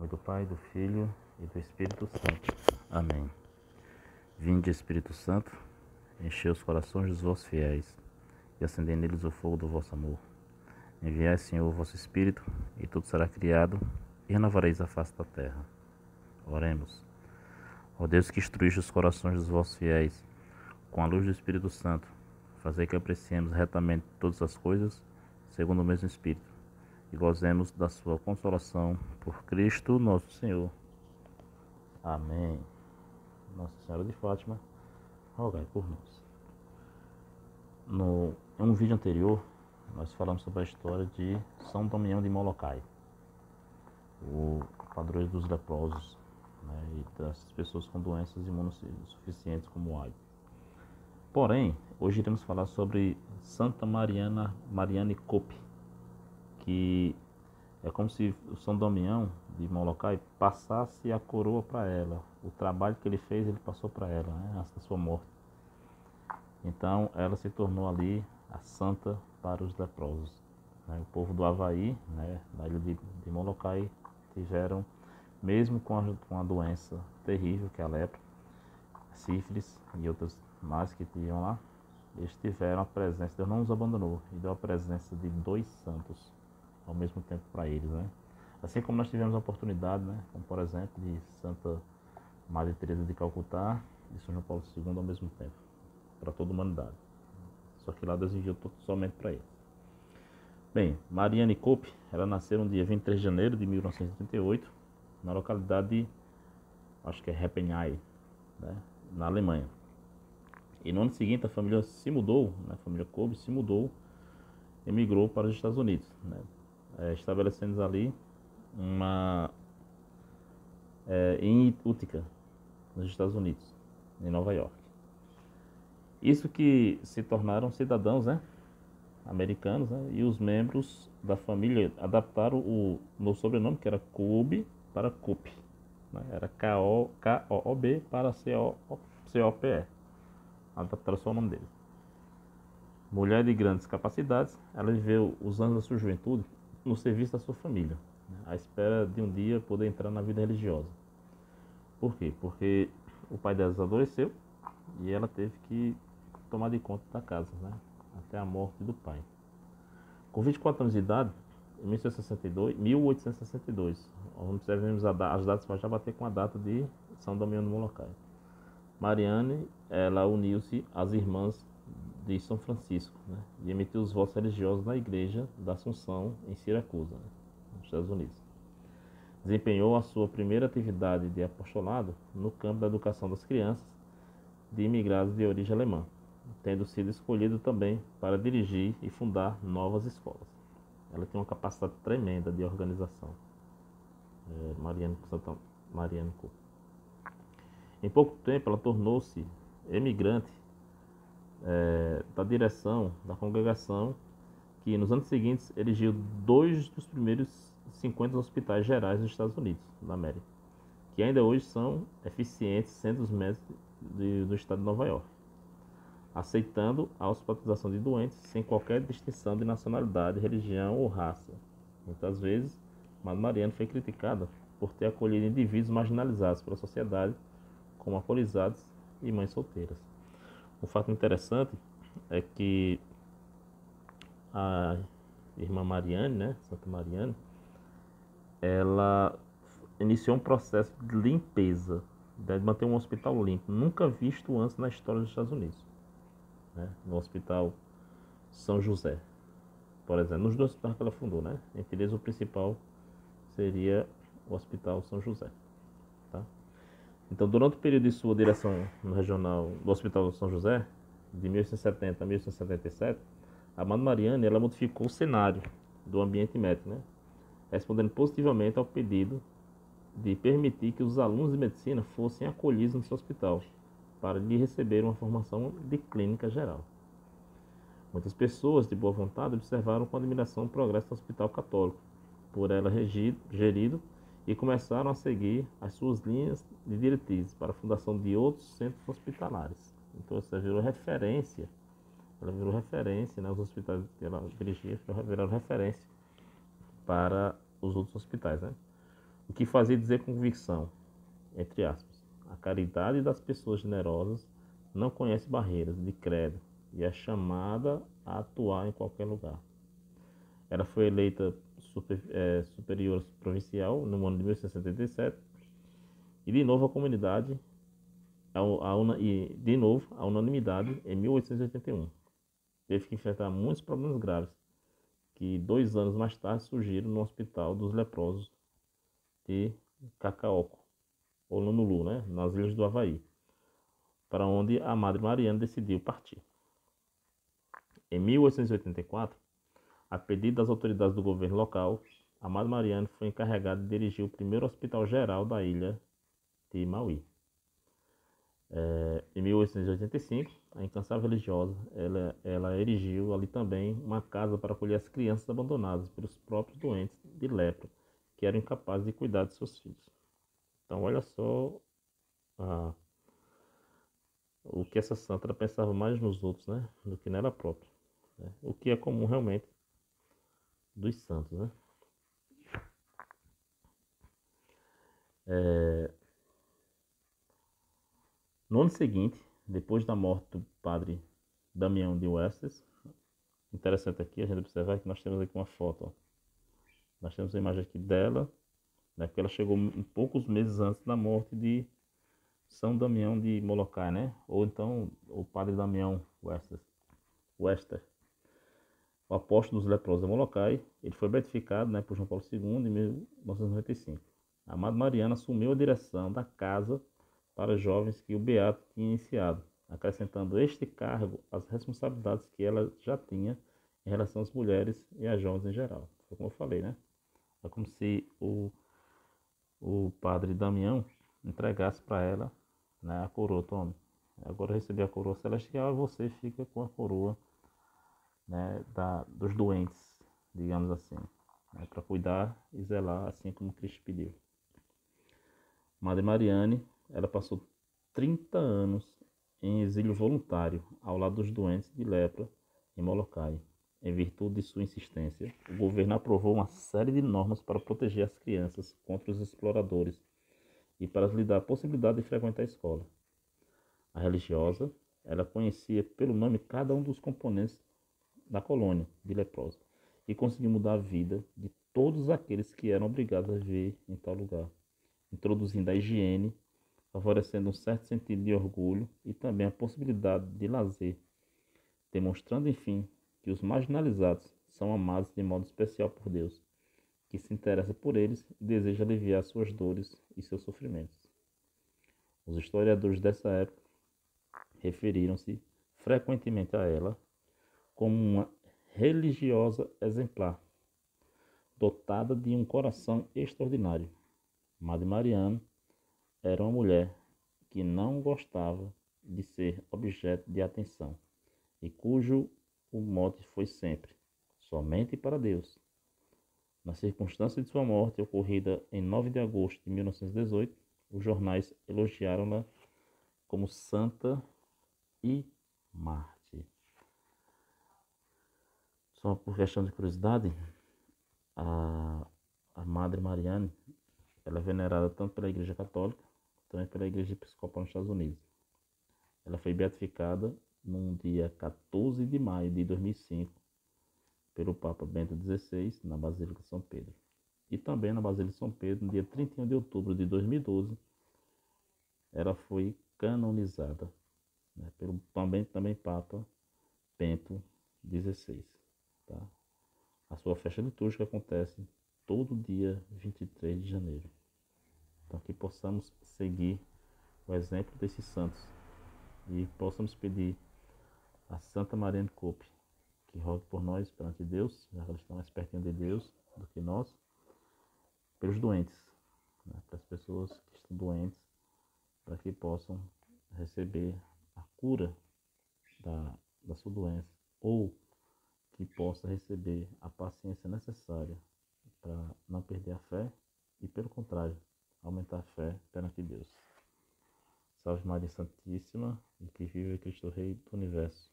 Do Pai, do Filho e do Espírito Santo. Amém. Vinde, Espírito Santo, enchei os corações dos vossos fiéis e acendei neles o fogo do vosso amor. Enviai, Senhor, o vosso Espírito, e tudo será criado, e renovareis a face da terra. Oremos. Ó Deus, que instruíste os corações dos vossos fiéis com a luz do Espírito Santo, fazei que apreciemos retamente todas as coisas, segundo o mesmo Espírito, e gozemos da sua consolação por Cristo nosso Senhor. Amém. Nossa Senhora de Fátima, rogai por nós. Em um vídeo anterior, nós falamos sobre a história de São Damião de Molokai, o padroeiro dos leprosos, né, e das pessoas com doenças imunossuficientes como o AIDS. Porém, hoje iremos falar sobre Santa Mariane Cope, que é como se o São Damião de Molokai passasse a coroa para ela. O trabalho que ele fez, ele passou para ela, né, antes da sua morte. Então, ela se tornou ali a santa para os leprosos. Né? O povo do Havaí, né, da ilha de Molokai, tiveram, mesmo com a doença terrível que é a lepra, sífilis e outras mais que tinham lá, eles tiveram a presença, Deus não os abandonou, e deu a presença de 2 santos ao mesmo tempo para eles, né? Assim como nós tivemos a oportunidade, né, como por exemplo de Santa Maria Teresa de Calcutá e São João Paulo II ao mesmo tempo, para toda a humanidade. Só que lá Deus enviou somente para eles. Bem, Mariane Cope, ela nasceu no dia 23 de janeiro de 1938, na localidade de, acho que é Heppenheim, né, na Alemanha. E no ano seguinte a família se mudou, né, a família Cope se mudou, emigrou para os Estados Unidos, né, estabelecendo ali em Utica, nos Estados Unidos, em Nova York. Isso que se tornaram cidadãos, né, americanos, né, e os membros da família adaptaram o novo sobrenome, que era Cope, para Cope, né, era K-O-O-B para C-O-P-E. Adaptaram só o nome dele. Mulher de grandes capacidades, ela viveu os anos da sua juventude no serviço da sua família, né, à espera de um dia poder entrar na vida religiosa. Por quê? Porque o pai dela adoeceu e ela teve que tomar de conta da casa, né, até a morte do pai. Com 24 anos de idade, em 1862, observemos as datas para já bater com a data de São Damião de Molokai. Mariane, ela uniu-se às irmãs de São Francisco, né, e emitiu os votos religiosos na igreja da Assunção, em Siracusa, né, nos Estados Unidos. Desempenhou a sua primeira atividade de apostolado no campo da educação das crianças de imigrados de origem alemã, tendo sido escolhido também para dirigir e fundar novas escolas. Ela tem uma capacidade tremenda de organização. Santa Mariane Cope. Em pouco tempo, ela tornou-se emigrante da direção da congregação, que nos anos seguintes erigiu 2 dos primeiros 50 hospitais gerais nos Estados Unidos da América, que ainda hoje são eficientes centros médicos do estado de Nova York, aceitando a hospitalização de doentes sem qualquer distinção de nacionalidade, religião ou raça. Muitas vezes, Mariane foi criticada por ter acolhido indivíduos marginalizados pela sociedade, como alcoolizados e mães solteiras. Um fato interessante é que a irmã Mariane, né, Santa Mariane, ela iniciou um processo de limpeza, de manter um hospital limpo, nunca visto antes na história dos Estados Unidos, né, no Hospital São José, por exemplo, nos 2 hospitais que ela fundou, né, entre eles o principal seria o Hospital São José, tá? Então, durante o período de sua direção no regional do Hospital São José, de 1870 a 1877, a Madre Mariane, ela modificou o cenário do ambiente médico, né, respondendo positivamente ao pedido de permitir que os alunos de medicina fossem acolhidos no seu hospital, para lhe receber uma formação de clínica geral. Muitas pessoas de boa vontade observaram com admiração o progresso do Hospital Católico, por ela gerido, e começaram a seguir as suas linhas de diretrizes para a fundação de outros centros hospitalares. Então, ela virou referência, né, os hospitais que ela dirigia viraram referência para os outros hospitais, né? o que fazia dizer com convicção, entre aspas, a caridade das pessoas generosas não conhece barreiras de credo e é chamada a atuar em qualquer lugar. Ela foi eleita superior provincial no ano de 1877 e de novo a comunidade de novo a unanimidade em 1881. Teve que enfrentar muitos problemas graves que 2 anos mais tarde surgiram no Hospital dos Leprosos de Cacaoco, ou Honolulu, né, nas ilhas do Havaí, para onde a Madre Mariana decidiu partir. Em 1884, a pedido das autoridades do governo local, a Madre Mariana foi encarregada de dirigir o primeiro hospital geral da ilha de Maui. Em 1885, a incansável religiosa, ela erigiu ali também uma casa para acolher as crianças abandonadas pelos próprios doentes de lepra, que eram incapazes de cuidar de seus filhos. Então, olha só o que essa santa pensava mais nos outros, né, do que nela própria, né? O que é comum realmente dos santos, né? No ano seguinte, depois da morte do padre Damião de Westes, interessante aqui a gente observar que nós temos aqui uma foto, ó. Nós temos a imagem aqui dela, né, porque ela chegou poucos meses antes da morte de São Damião de Molokai, né? Ou então o padre Damião Wester. O apóstolo dos leprosos de Molokai, ele foi beatificado, né, por João Paulo II em 1995. A Amada Mariana assumiu a direção da casa para jovens que o beato tinha iniciado, acrescentando este cargo às responsabilidades que ela já tinha em relação às mulheres e às jovens em geral. Foi como eu falei, né? É como se o padre Damião entregasse para ela, né, a coroa. Tome, agora receber a coroa celestial e você fica com a coroa, né, dos doentes, digamos assim, né, para cuidar e zelar assim como Cristo pediu. Madre Mariane, ela passou 30 anos em exílio voluntário ao lado dos doentes de lepra em Molokai. Em virtude de sua insistência, o governo aprovou uma série de normas para proteger as crianças contra os exploradores e para lhes dar a possibilidade de frequentar a escola. A religiosa, ela conhecia pelo nome cada um dos componentes da colônia de leprosos e conseguiu mudar a vida de todos aqueles que eram obrigados a viver em tal lugar, introduzindo a higiene, favorecendo um certo sentido de orgulho e também a possibilidade de lazer, demonstrando, enfim, que os marginalizados são amados de modo especial por Deus, que se interessa por eles e deseja aliviar suas dores e seus sofrimentos. Os historiadores dessa época referiram-se frequentemente a ela como uma religiosa exemplar, dotada de um coração extraordinário. Madre Mariana era uma mulher que não gostava de ser objeto de atenção e cujo o mote foi sempre somente para Deus. Na circunstância de sua morte, ocorrida em 9 de agosto de 1918, os jornais elogiaram-na como santa e mártir. Só por questão de curiosidade, a Madre Mariane, ela é venerada tanto pela Igreja Católica, também pela Igreja Episcopal nos Estados Unidos. Ela foi beatificada no dia 14 de maio de 2005 pelo Papa Bento XVI na Basílica de São Pedro. E também na Basílica de São Pedro, no dia 31 de outubro de 2012, ela foi canonizada, né, pelo também Papa Bento XVI. Tá? A sua festa litúrgica acontece todo dia 23 de janeiro. Então que possamos seguir o exemplo desses santos e possamos pedir a Santa Mariana Cope que rogue por nós perante Deus, já que ela está mais pertinho de Deus do que nós, pelos doentes, né, para as pessoas que estão doentes, para que possam receber a cura da sua doença, ou que possa receber a paciência necessária para não perder a fé e, pelo contrário, aumentar a fé perante Deus. Salve Maria Santíssima, e que vive Cristo Rei do Universo.